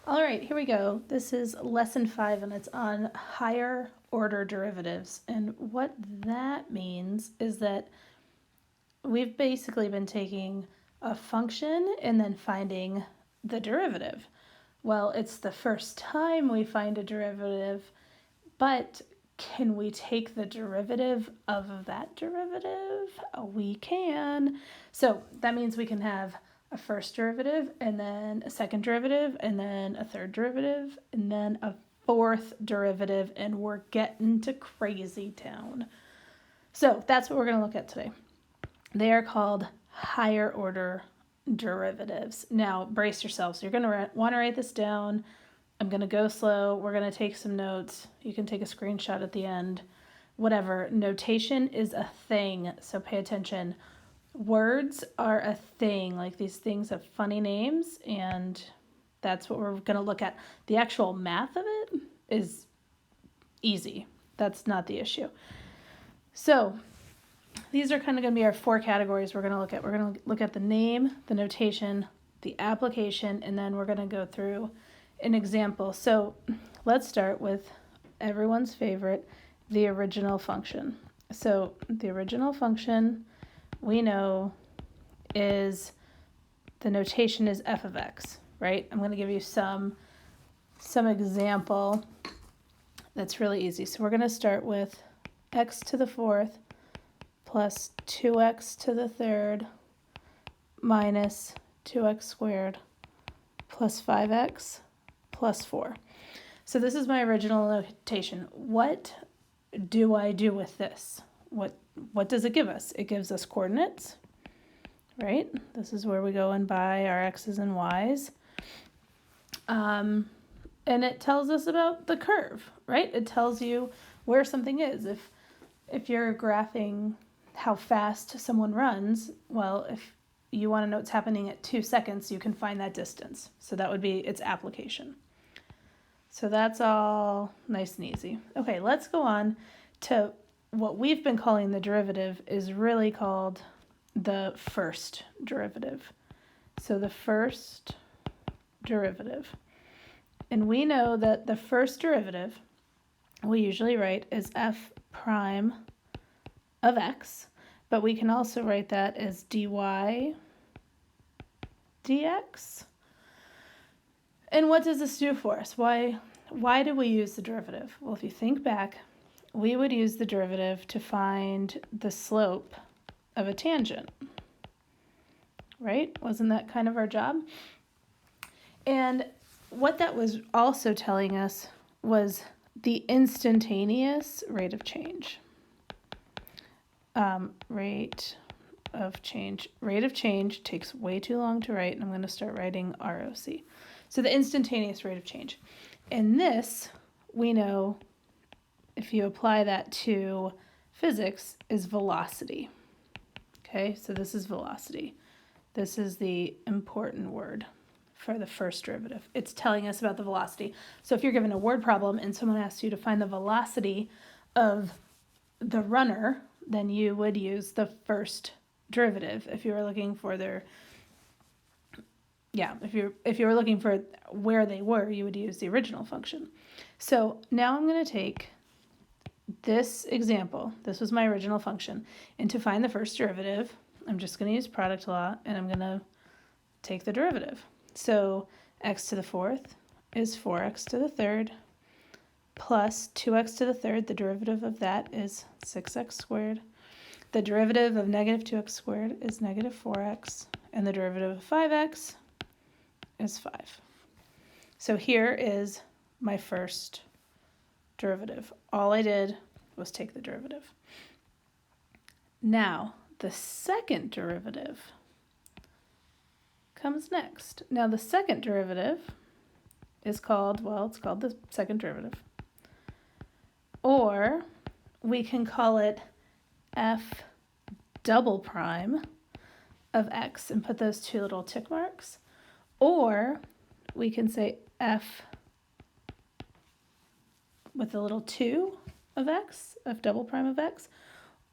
All right, here we go. This is lesson 5 and it's on higher order derivatives. And what that means is that we've basically been taking a function and then finding the derivative. Well, it's the first time we find a derivative, but can we take the derivative of that derivative? We can. So that means we can have a first derivative and then a second derivative and then a third derivative and then a fourth derivative, and we're getting to crazy town. So that's what we're going to look at today. They are called higher order derivatives. Now brace yourselves. You're going to want to write this down. I'm going to go slow. We're going to take some notes. You can take a screenshot at the end. Whatever. Notation is a thing, so pay attention. Words are a thing. Like, these things have funny names, and that's what we're going to look at. The actual math of it is easy. That's not the issue. So these are kind of going to be our 4 categories we're going to look at. We're going to look at the name, the notation, the application, and then we're going to go through an example. So let's start with everyone's favorite, the original function. So the original function, we know, is the notation is f of x, right? I'm going to give you some example that's really easy. So we're going to start with x to the 4th plus 2x to the 3rd minus 2x squared plus 5x plus 4. So this is my original notation. What do I do with this? What does it give us? It gives us coordinates, right? This is where we go and buy our x's and y's. And it tells us about the curve, right? It tells you where something is. If you're graphing how fast someone runs, well, if you want to know what's happening at 2 seconds, you can find that distance. So that would be its application. So that's all nice and easy. Okay, let's go on to what we've been calling the derivative is really called the first derivative. So the first derivative. And we know that the first derivative we usually write as f prime of x, but we can also write that as dy dx. And what does this do for us? Why do we use the derivative? Well, if you think back, we would use the derivative to find the slope of a tangent, right? Wasn't that kind of our job? And what that was also telling us was the instantaneous rate of change. Rate of change takes way too long to write, and I'm going to start writing ROC. So the instantaneous rate of change. And this, we know, if you apply that to physics, is velocity. Okay, so this is velocity. This is the important word for the first derivative. It's telling us about the velocity. So if you're given a word problem and someone asks you to find the velocity of the runner, then you would use the first derivative. If you were looking for if you were looking for where they were, you would use the original function. So now I'm going to take this example. This was my original function. And to find the first derivative, I'm just going to use product law, and I'm going to take the derivative. So x to the 4th is 4x to the 3rd plus 2x to the 3rd. The derivative of that is 6x squared. The derivative of negative 2x squared is negative 4x. And the derivative of 5x is 5. So here is my first derivative. All I did was take the derivative. Now, the second derivative comes next. Now, the second derivative is called, it's called the second derivative. Or we can call it f double prime of x and put those 2 little tick marks. Or we can say f with a little 2 of x, f double prime of x.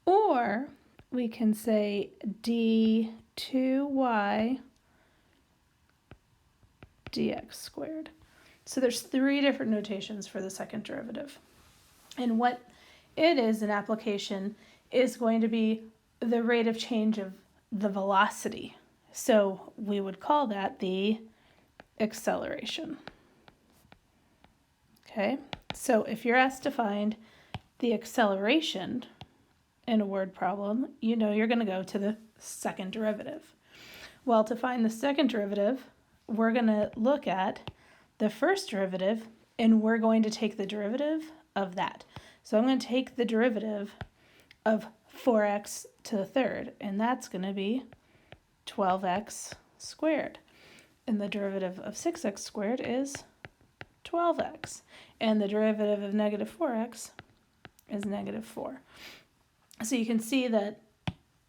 Or we can say d2y dx squared. So there's 3 different notations for the second derivative. And what it is in application is going to be the rate of change of the velocity. So we would call that the acceleration. Okay, so if you're asked to find the acceleration in a word problem, you know you're going to go to the second derivative. Well, to find the second derivative, we're going to look at the first derivative, and we're going to take the derivative of that. So I'm going to take the derivative of 4x to the third, and that's going to be 12x squared. And the derivative of 6x squared is 12x. And the derivative of negative 4x is negative 4. So you can see that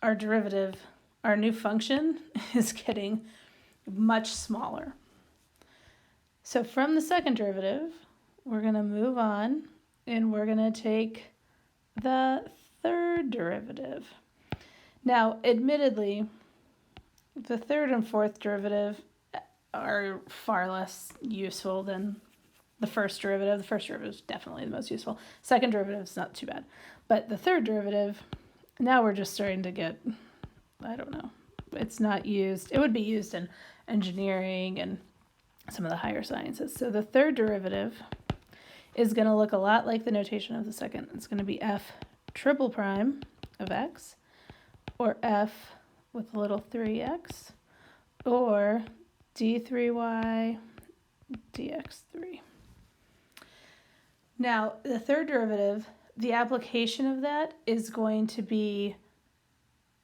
our derivative, our new function, is getting much smaller. So from the second derivative, we're going to move on, and we're going to take the third derivative. Now, admittedly, the third and fourth derivative are far less useful than the first derivative. The first derivative is definitely the most useful. Second derivative is not too bad. But the third derivative, now we're just starting to get, I don't know, it's not used. It would be used in engineering and some of the higher sciences. So the third derivative is going to look a lot like the notation of the second. It's going to be f triple prime of x, or f with a little 3x, or d3y dx3. Now, the third derivative, the application of that is going to be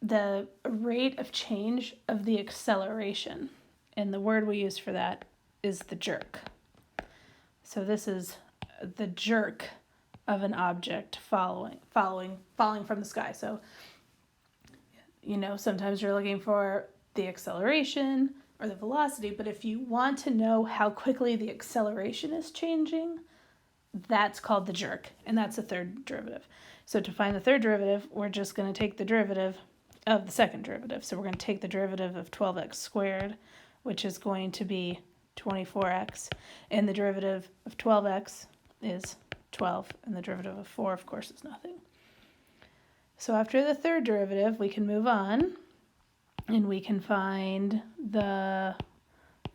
the rate of change of the acceleration. And the word we use for that is the jerk. So this is the jerk of an object falling from the sky. So, you know, sometimes you're looking for the acceleration or the velocity, but if you want to know how quickly the acceleration is changing, that's called the jerk, and that's the third derivative. So to find the third derivative, we're just going to take the derivative of the second derivative. So we're going to take the derivative of 12x squared, which is going to be 24x, and the derivative of 12x is 12, and the derivative of 4, of course, is nothing. So after the third derivative, we can move on, and we can find the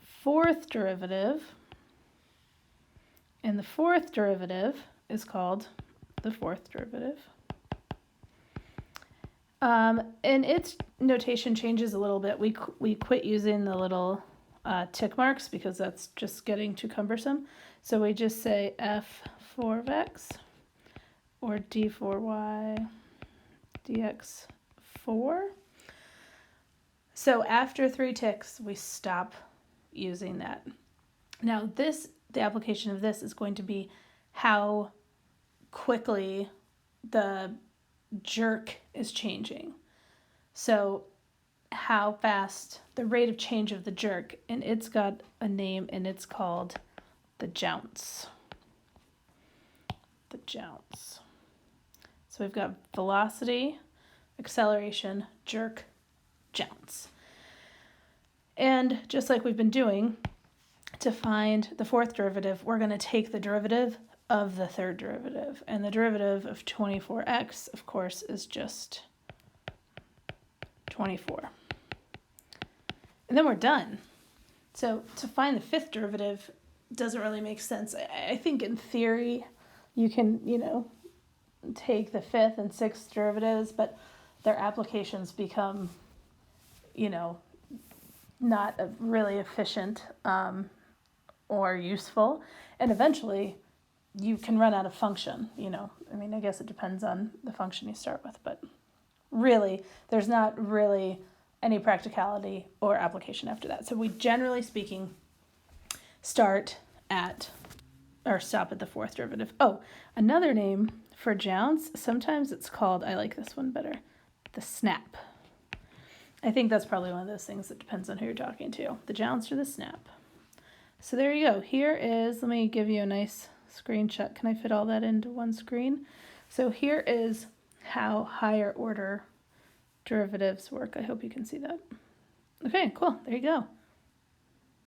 fourth derivative, and the fourth derivative is called the fourth derivative. And its notation changes a little bit. We quit using the little tick marks because that's just getting too cumbersome. So we just say f4 of x, or d4y dx4. So after 3 ticks, we stop using that. Now the application of this is going to be how quickly the jerk is changing. So how fast, the rate of change of the jerk, and it's got a name, and it's called the jounce. The jounce. So we've got velocity, acceleration, jerk, jounce. And just like we've been doing, to find the fourth derivative, we're going to take the derivative of the third derivative. And the derivative of 24x, of course, is just 24. And then we're done. So to find the fifth derivative doesn't really make sense. I think in theory you can, take the fifth and sixth derivatives, but their applications become, not really efficient or useful. And eventually you can run out of function, I guess it depends on the function you start with, but really there's not really any practicality or application after that. So we, generally speaking, stop at the fourth derivative. Oh, another name for jounce, sometimes it's called, I like this one better, the snap. I think that's probably one of those things that depends on who you're talking to, the jounce or the snap. So there you go. Here is, let me give you a nice screenshot. Can I fit all that into one screen? So here is how higher order derivatives work. I hope you can see that. Okay, cool. There you go.